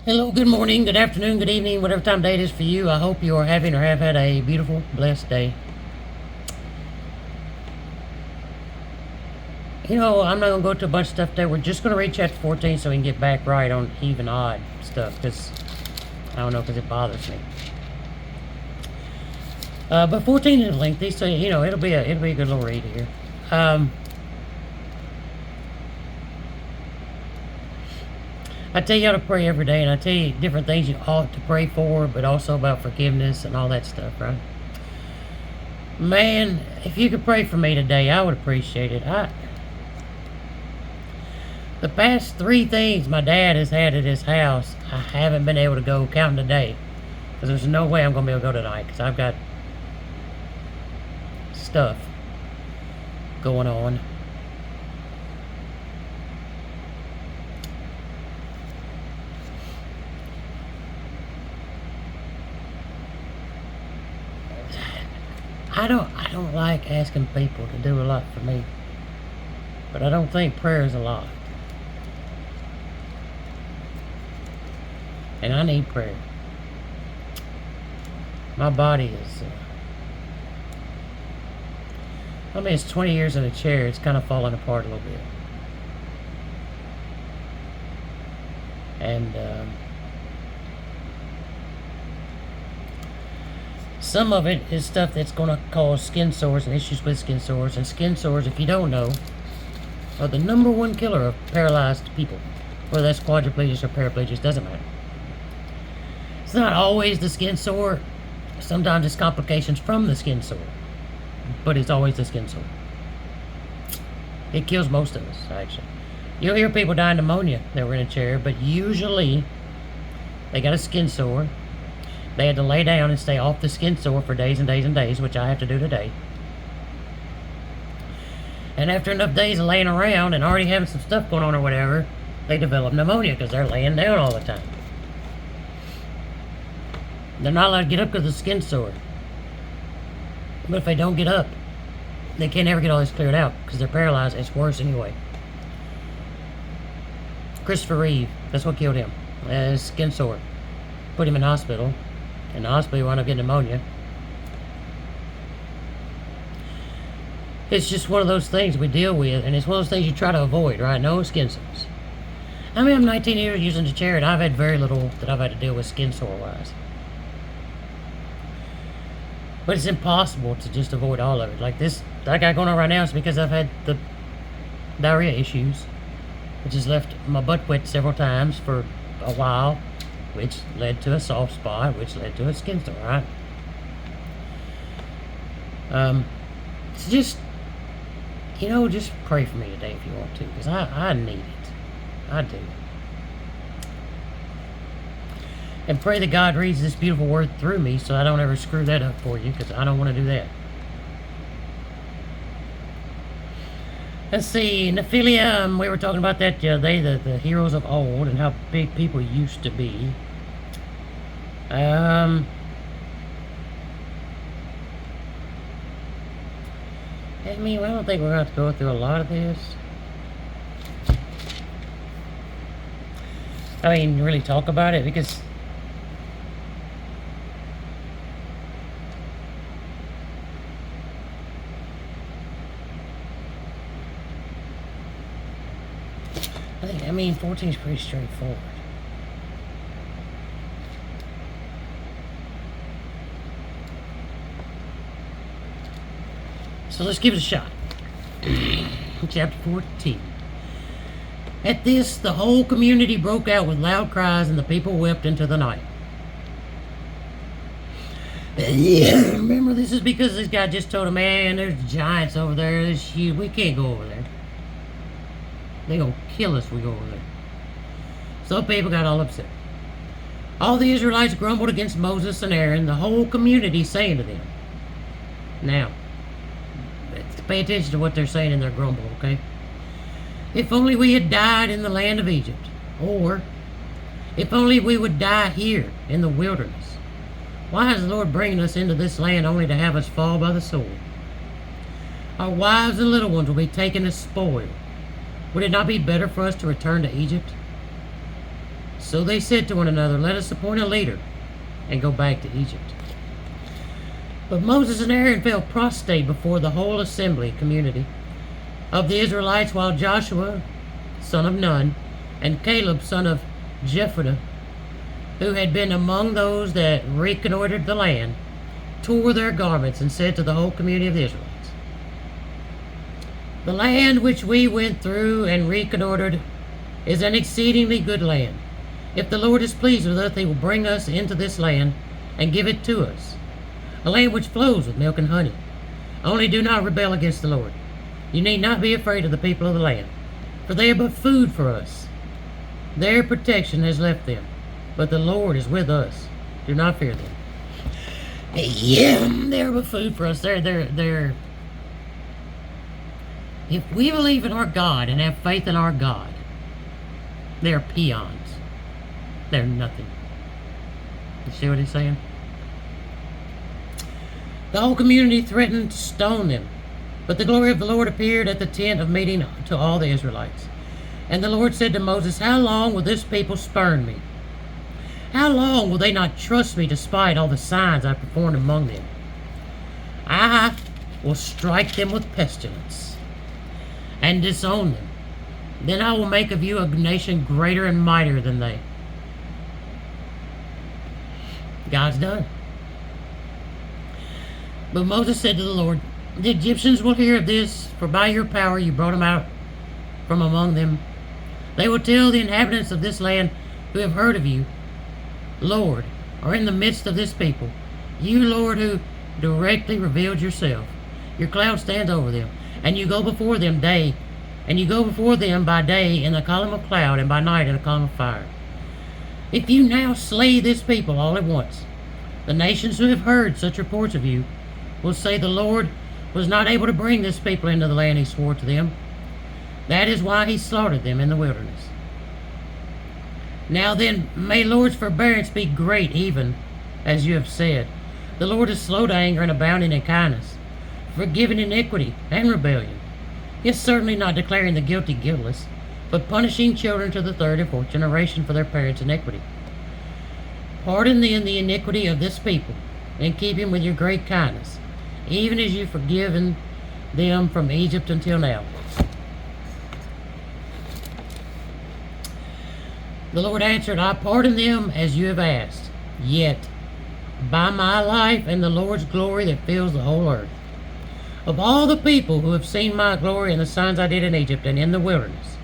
Hello, good morning, good afternoon, good evening, whatever time of day it is for you. I hope you are having or have had a beautiful, blessed day. I'm not going to go to a bunch of stuff today. We're just going to read chapter 14 so we can get back right on even odd stuff, because, I don't know, because it bothers me. But 14 is lengthy, so, it'll be a good little read here. I tell y'all to pray every day, and I tell you different things you ought to pray for, but also about forgiveness and all that stuff, right? Man, if you could pray for me today, I would appreciate it. The past 3 things my dad has had at his house, I haven't been able to go counting today, because there's no way I'm going to be able to go tonight, because I've got stuff going on. I don't like asking people to do a lot for me, but I don't think prayer is a lot. And I need prayer. My body is, it's 20 years in a chair. It's kind of falling apart a little bit. And, some of it is stuff that's going to cause skin sores and issues with skin sores. And skin sores, if you don't know, are the #1 killer of paralyzed people. Whether that's quadriplegics or paraplegics, doesn't matter. It's not always the skin sore. Sometimes it's complications from the skin sore. But it's always the skin sore. It kills most of us, actually. You'll hear people die of pneumonia that were in a chair, but usually they got a skin sore. They had to lay down and stay off the skin sore for days and days and days, which I have to do today. And after enough days of laying around and already having some stuff going on or whatever, they develop pneumonia because they're laying down all the time. They're not allowed to get up because of the skin sore. But if they don't get up, they can't ever get all this cleared out because they're paralyzed. It's worse anyway. Christopher Reeve, that's what killed him. His skin sore. Put him in the hospital. In the hospital, he wound up getting pneumonia. It's just one of those things we deal with, and it's one of those things you try to avoid, right? No skin sores. I'm 19 years using the chair, and I've had very little that I've had to deal with skin sore-wise. But it's impossible to just avoid all of it. Like that I got going on right now is because I've had the diarrhea issues, which has left my butt wet several times for a while, which led to a soft spot, which led to a skin sore, right? It's just, just pray for me today if you want to, because I need it. I do. And pray that God reads this beautiful word through me so I don't ever screw that up for you, because I don't want to do that. Let's see, Nephilim, we were talking about that the other day, the heroes of old and how big people used to be. I don't think we're going to have to go through a lot of this. Really talk about it, because I think 14 is pretty straightforward. So let's give it a shot. Chapter 14. At this, the whole community broke out with loud cries, and the people wept into the night. Remember, this is because this guy just told him, man, there's giants over there. There's huge. We can't go over there. They're going to kill us if we go over there. So people got all upset. All the Israelites grumbled against Moses and Aaron, the whole community saying to them. Now, pay attention to what they're saying in their grumble, okay? If only we had died in the land of Egypt. Or, if only we would die here in the wilderness. Why is the Lord bringing us into this land only to have us fall by the sword? Our wives and little ones will be taken as spoil. Would it not be better for us to return to Egypt? So they said to one another, let us appoint a leader and go back to Egypt. But Moses and Aaron fell prostrate before the whole assembly community of the Israelites, while Joshua, son of Nun, and Caleb, son of Jephunneh, who had been among those that reconnoitered the land, tore their garments and said to the whole community of the Israelites, the land which we went through and reconnoitered is an exceedingly good land. If the Lord is pleased with us, he will bring us into this land and give it to us, a land which flows with milk and honey. Only do not rebel against the Lord. You need not be afraid of the people of the land, for they are but food for us. Their protection has left them, but the Lord is with us. Do not fear them. Yeah, they're but food for us. They're. If we believe in our God and have faith in our God, they're peons. They're nothing. You see what he's saying? The whole community threatened to stone them, but the glory of the Lord appeared at the tent of meeting to all the Israelites. And the Lord said to Moses, how long will this people spurn me? How long will they not trust me despite all the signs I performed among them? I will strike them with pestilence and disown them. Then I will make of you a nation greater and mightier than they. God's done. But Moses said to the Lord, the Egyptians will hear of this, for by your power you brought them out from among them. They will tell the inhabitants of this land who have heard of you, Lord, are in the midst of this people. You, Lord, who directly revealed yourself. Your cloud stands over them, and you go before them by day in a column of cloud, and by night in a column of fire. If you now slay this people all at once, the nations who have heard such reports of you will say the Lord was not able to bring this people into the land he swore to them. That is why he slaughtered them in the wilderness. Now then, may Lord's forbearance be great, even as you have said. The Lord is slow to anger and abounding in kindness, forgiving iniquity and rebellion. He is certainly not declaring the guilty guiltless, but punishing children to the third and fourth generation for their parents' iniquity. Pardon then the iniquity of this people, and keep him with your great kindness, even as you've forgiven them from Egypt until now. The Lord answered, I pardon them as you have asked. Yet, by my life and the Lord's glory that fills the whole earth, of all the people who have seen my glory and the signs I did in Egypt and in the wilderness,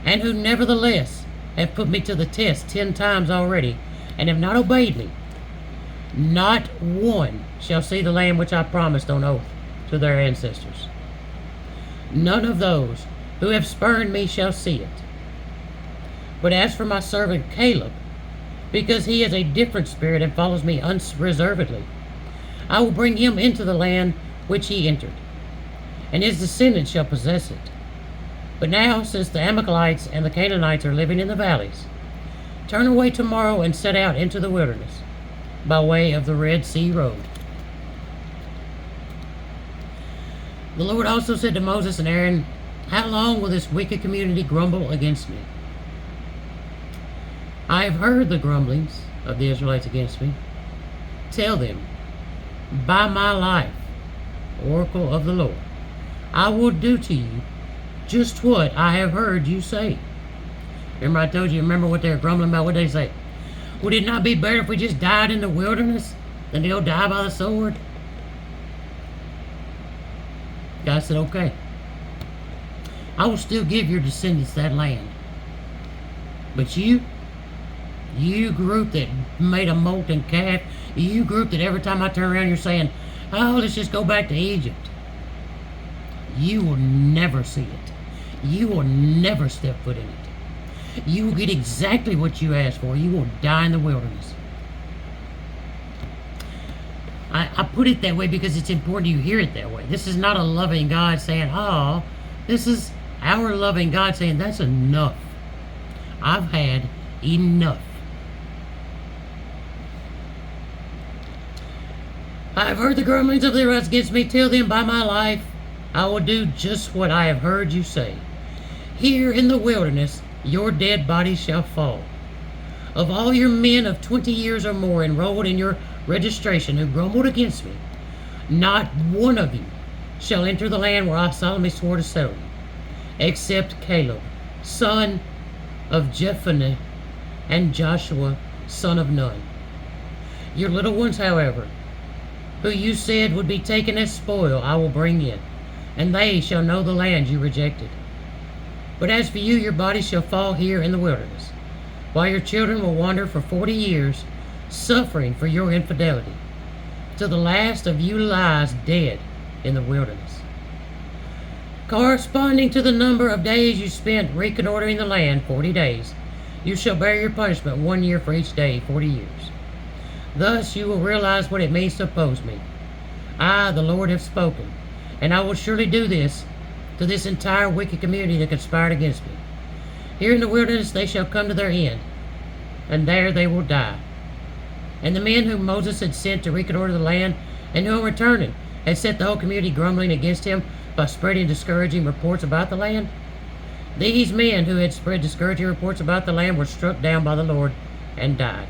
and who nevertheless have put me to the test 10 times already, and have not obeyed me, not one shall see the land which I promised on oath to their ancestors. None of those who have spurned me shall see it. But as for my servant Caleb, because he has a different spirit and follows me unreservedly, I will bring him into the land which he entered, and his descendants shall possess it. But now, since the Amalekites and the Canaanites are living in the valleys, turn away tomorrow and set out into the wilderness by way of the Red Sea road. The Lord also said to Moses and Aaron, how long will this wicked community grumble against me? I have heard the grumblings of the Israelites against me. Tell them, by my life, oracle of the Lord, I will do to you just what I have heard you say. Remember I told you, remember what they were grumbling about? What did they say? Would it not be better if we just died in the wilderness than to go die by the sword? God said, okay. I will still give your descendants that land. But you group that made a molten calf, you group that every time I turn around you're saying, oh, let's just go back to Egypt. You will never see it. You will never step foot in it. You will get exactly what you asked for. You will die in the wilderness. I put it that way because it's important you hear it that way. This is not a loving God saying, oh, this is our loving God saying, that's enough. I've had enough. I have heard the grumblings of the Israelites against me. Tell them, by my life, I will do just what I have heard you say. Here in the wilderness, your dead bodies shall fall. of all your men of 20 years or more enrolled in your registration who grumbled against me, not one of you shall enter the land where I solemnly swore to settle you, except Caleb, son of Jephunneh, and Joshua, son of Nun. Your little ones, however, who you said would be taken as spoil, I will bring in, and they shall know the land you rejected. But as for you, your body shall fall here in the wilderness, while your children will wander for 40 years, suffering for your infidelity, till the last of you lies dead in the wilderness. Corresponding to the number of days you spent reconnoitering the land, 40 days, you shall bear your punishment 1 year for each day, 40 years. Thus you will realize what it means to oppose me. I, the Lord, have spoken, and I will surely do this to this entire wicked community that conspired against me. Here in the wilderness they shall come to their end, and there they will die. And the men whom Moses had sent to reconnoiter the land, and who, returning, had set the whole community grumbling against him by spreading discouraging reports about the land, these men who had spread discouraging reports about the land were struck down by the Lord and died.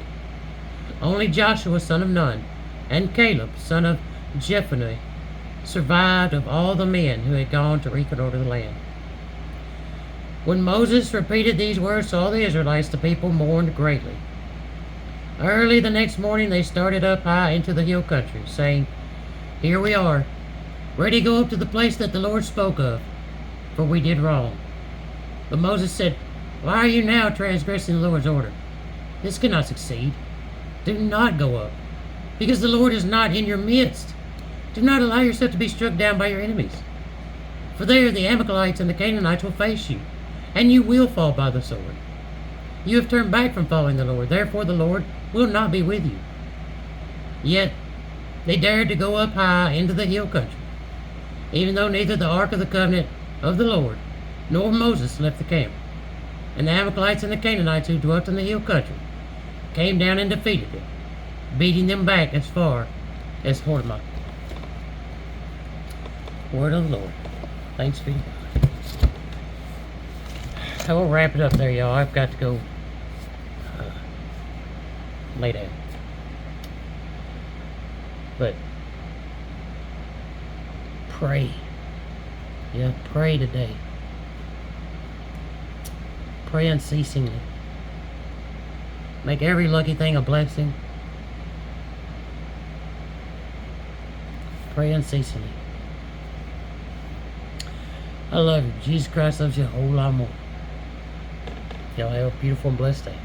Only Joshua, son of Nun, and Caleb, son of Jephunneh, survived of all the men who had gone to reconnoiter the land. When Moses repeated these words to all the Israelites, the people mourned greatly. Early the next morning they started up high into the hill country, saying, Here we are, ready to go up to the place that the Lord spoke of, for we did wrong. But Moses said, Why are you now transgressing the Lord's order? This cannot succeed. Do not go up, because the Lord is not in your midst. Do not allow yourself to be struck down by your enemies. For there the Amalekites and the Canaanites will face you, and you will fall by the sword. You have turned back from following the Lord, therefore the Lord will not be with you. Yet they dared to go up high into the hill country, even though neither the ark of the covenant of the Lord nor Moses left the camp. And the Amalekites and the Canaanites who dwelt in the hill country came down and defeated them, beating them back as far as Hormah. Word of the Lord. Thanks be to God. I will wrap it up there, y'all. I've got to go lay down. But pray. Yeah, pray today. Pray unceasingly. Make every lucky thing a blessing. Pray unceasingly. I love you. Jesus Christ loves you a whole lot more. Y'all have a beautiful and blessed day.